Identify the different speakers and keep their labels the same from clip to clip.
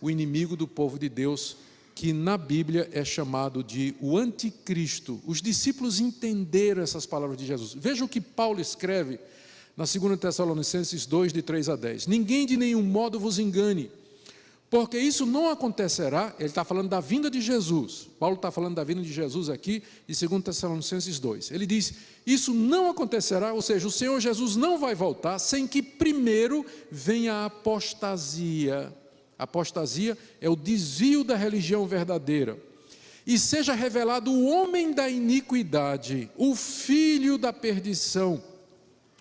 Speaker 1: o inimigo do povo de Deus, que na Bíblia é chamado de o anticristo. Os discípulos entenderam essas palavras de Jesus. Veja o que Paulo escreve na 2 Tessalonicenses 2, de 3 a 10. Ninguém de nenhum modo vos engane, porque isso não acontecerá. Ele está falando da vinda de Jesus. Paulo está falando da vinda de Jesus aqui, de 2 Tessalonicenses 2. Ele diz, isso não acontecerá, ou seja, o Senhor Jesus não vai voltar, sem que primeiro venha a apostasia. Apostasia é o desvio da religião verdadeira. E seja revelado o homem da iniquidade, o filho da perdição,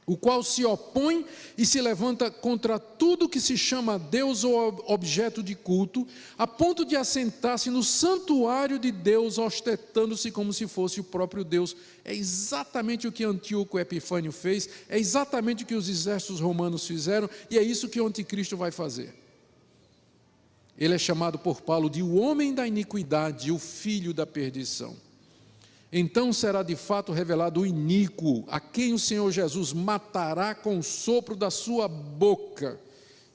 Speaker 1: o qual se opõe e se levanta contra tudo que se chama Deus ou objeto de culto, a ponto de assentar-se no santuário de Deus, ostentando-se como se fosse o próprio Deus. É exatamente o que Antíoco Epifânio fez, é exatamente o que os exércitos romanos fizeram, e é isso que o anticristo vai fazer. Ele é chamado por Paulo de o homem da iniquidade, o filho da perdição. Então será de fato revelado o iníquo, a quem o Senhor Jesus matará com o sopro da sua boca.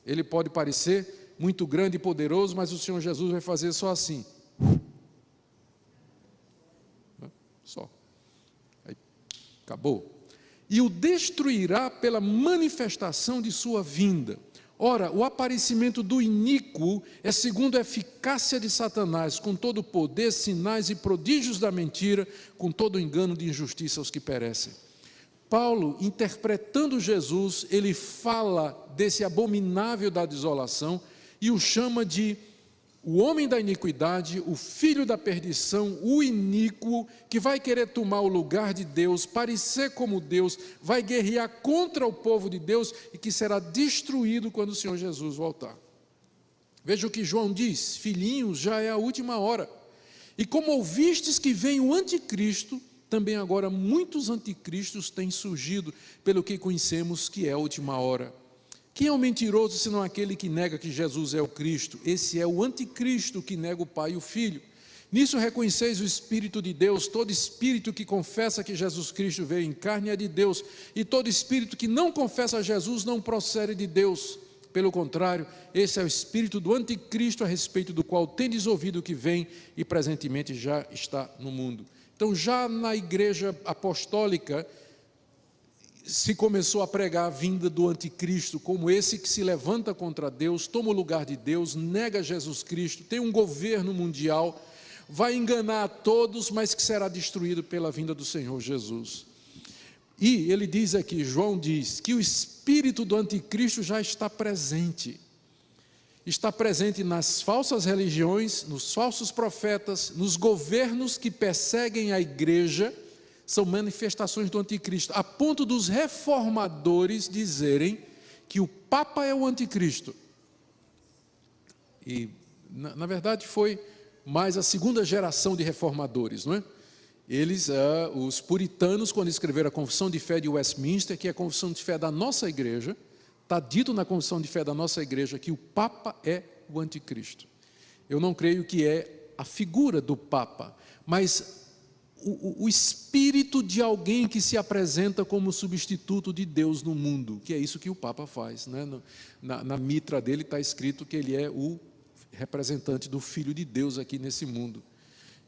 Speaker 1: Ele pode parecer muito grande e poderoso, mas o Senhor Jesus vai fazer só assim. Só. Aí, acabou. E o destruirá pela manifestação de sua vinda. Ora, o aparecimento do iníquo é segundo a eficácia de Satanás, com todo o poder, sinais e prodígios da mentira, com todo o engano de injustiça aos que perecem. Paulo, interpretando Jesus, ele fala desse abominável da desolação e o chama de o homem da iniquidade, o filho da perdição, o iníquo, que vai querer tomar o lugar de Deus, parecer como Deus, vai guerrear contra o povo de Deus e que será destruído quando o Senhor Jesus voltar. Veja o que João diz, filhinhos, já é a última hora. E como ouvistes que vem o anticristo, também agora muitos anticristos têm surgido, pelo que conhecemos que é a última hora. Quem é o mentiroso, senão aquele que nega que Jesus é o Cristo? Esse é o anticristo que nega o Pai e o Filho. Nisso reconheceis o Espírito de Deus. Todo espírito que confessa que Jesus Cristo veio em carne é de Deus, e todo espírito que não confessa a Jesus não procede de Deus. Pelo contrário, esse é o espírito do anticristo, a respeito do qual tendes ouvido que vem e presentemente já está no mundo. Então, já na igreja apostólica, se começou a pregar a vinda do anticristo, como esse que se levanta contra Deus, toma o lugar de Deus, nega Jesus Cristo, tem um governo mundial, vai enganar a todos, mas que será destruído pela vinda do Senhor Jesus. E ele diz aqui, João diz, que o espírito do anticristo já está presente nas falsas religiões, nos falsos profetas, nos governos que perseguem a igreja. São manifestações do anticristo, a ponto dos reformadores dizerem que o Papa é o anticristo. E, na verdade, foi mais a segunda geração de reformadores, não é? Eles, os puritanos, quando escreveram a Confissão de Fé de Westminster, que é a Confissão de Fé da nossa igreja, está dito na Confissão de Fé da nossa igreja que o Papa é o anticristo. Eu não creio que é a figura do Papa, mas o espírito de alguém que se apresenta como substituto de Deus no mundo, que é isso que o Papa faz, né? Na mitra dele está escrito que ele é o representante do Filho de Deus aqui nesse mundo.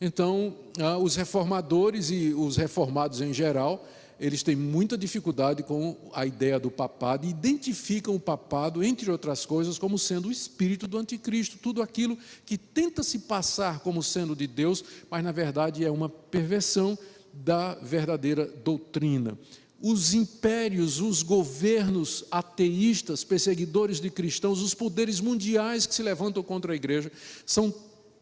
Speaker 1: Então, os reformadores e os reformados em geral, eles têm muita dificuldade com a ideia do papado e identificam o papado, entre outras coisas, como sendo o espírito do anticristo, tudo aquilo que tenta se passar como sendo de Deus, mas na verdade é uma perversão da verdadeira doutrina. Os impérios, os governos ateístas, perseguidores de cristãos, os poderes mundiais que se levantam contra a igreja, são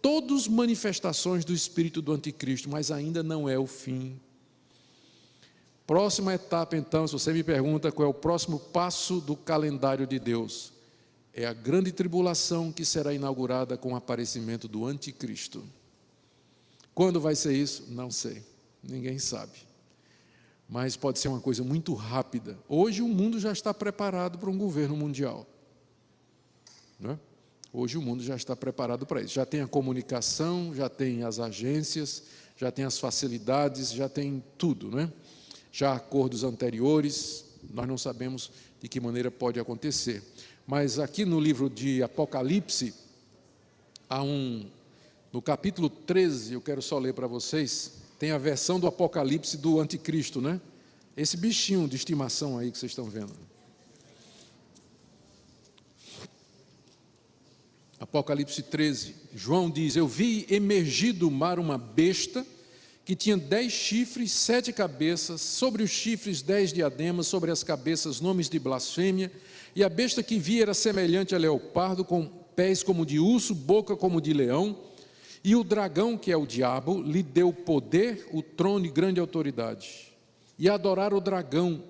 Speaker 1: todos manifestações do espírito do anticristo, mas ainda não é o fim. Próxima etapa, então, se você me pergunta qual é o próximo passo do calendário de Deus, é a grande tribulação que será inaugurada com o aparecimento do anticristo. Quando vai ser isso? Não sei, ninguém sabe. Mas pode ser uma coisa muito rápida. Hoje o mundo já está preparado para um governo mundial, né? Hoje o mundo já está preparado para isso. Já tem a comunicação, já tem as agências, já tem as facilidades, já tem tudo, né? Já há acordos anteriores, nós não sabemos de que maneira pode acontecer. Mas aqui no livro de Apocalipse, No capítulo 13, eu quero só ler para vocês, tem a versão do Apocalipse do anticristo, né? Esse bichinho de estimação aí que vocês estão vendo. Apocalipse 13, João diz: eu vi emergir do mar uma besta que tinha 10 chifres, 7 cabeças, sobre os chifres 10 diademas, sobre as cabeças nomes de blasfêmia, e a besta que vi era semelhante a leopardo, com pés como de urso, boca como de leão, e o dragão, que é o diabo, lhe deu poder, o trono e grande autoridade, e adoraram o dragão.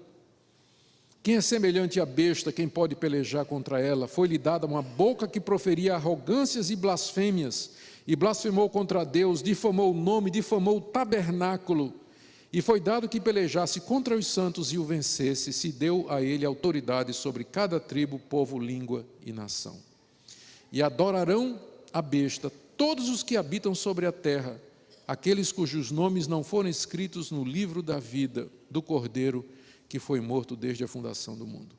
Speaker 1: Quem é semelhante à besta, quem pode pelejar contra ela? Foi-lhe dada uma boca que proferia arrogâncias e blasfêmias, e blasfemou contra Deus, difamou o nome, difamou o tabernáculo, e foi dado que pelejasse contra os santos e o vencesse, se deu a ele autoridade sobre cada tribo, povo, língua e nação. E adorarão a besta todos os que habitam sobre a terra, aqueles cujos nomes não foram escritos no livro da vida do Cordeiro, que foi morto desde a fundação do mundo.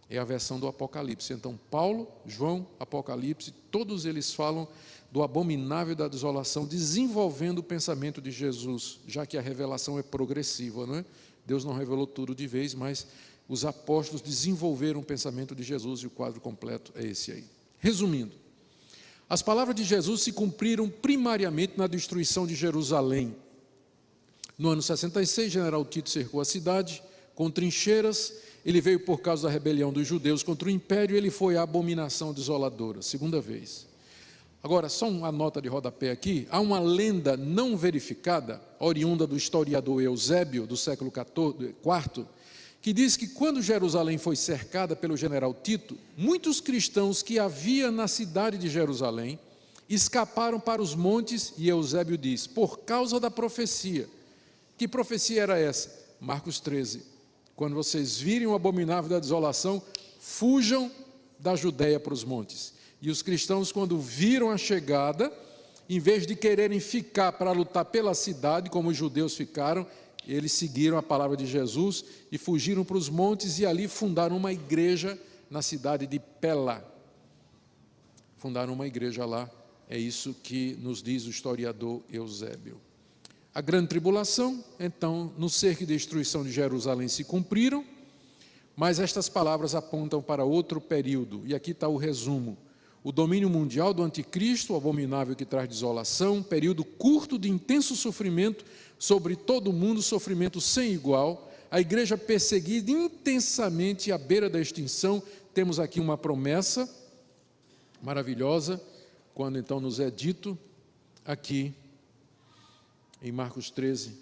Speaker 1: É a versão do Apocalipse. Então, Paulo, João, Apocalipse, todos eles falam do abominável da desolação, desenvolvendo o pensamento de Jesus, já que a revelação é progressiva, não é? Deus não revelou tudo de vez, mas os apóstolos desenvolveram o pensamento de Jesus, e o quadro completo é esse aí. Resumindo, as palavras de Jesus se cumpriram primariamente na destruição de Jerusalém. No ano 66, General Tito cercou a cidade com trincheiras. Ele veio por causa da rebelião dos judeus contra o império, ele foi a abominação desoladora, segunda vez. Agora, só uma nota de rodapé aqui, há uma lenda não verificada, oriunda do historiador Eusébio, do século IV, que diz que quando Jerusalém foi cercada pelo general Tito, muitos cristãos que havia na cidade de Jerusalém escaparam para os montes, e Eusébio diz, por causa da profecia. Que profecia era essa? Marcos 13. Quando vocês virem o abominável da desolação, fujam da Judéia para os montes. E os cristãos, quando viram a chegada, em vez de quererem ficar para lutar pela cidade, como os judeus ficaram, eles seguiram a palavra de Jesus e fugiram para os montes, e ali fundaram uma igreja na cidade de Pela. Fundaram uma igreja lá, é isso que nos diz o historiador Eusébio. A grande tribulação, então, no cerco e destruição de Jerusalém se cumpriram, mas estas palavras apontam para outro período, e aqui está o resumo. O domínio mundial do anticristo, o abominável que traz desolação, período curto de intenso sofrimento sobre todo o mundo, sofrimento sem igual, a igreja perseguida intensamente à beira da extinção. Temos aqui uma promessa maravilhosa, quando então nos é dito aqui, em Marcos 13,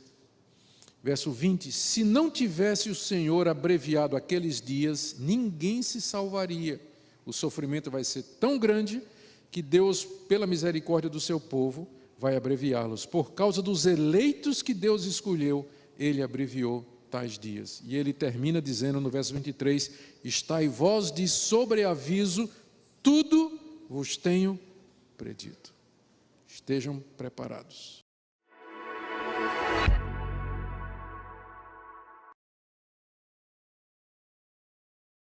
Speaker 1: verso 20, se não tivesse o Senhor abreviado aqueles dias, ninguém se salvaria. O sofrimento vai ser tão grande que Deus, pela misericórdia do seu povo, vai abreviá-los. Por causa dos eleitos que Deus escolheu, Ele abreviou tais dias. E Ele termina dizendo no verso 23, estai vós de sobreaviso, tudo vos tenho predito. Estejam preparados.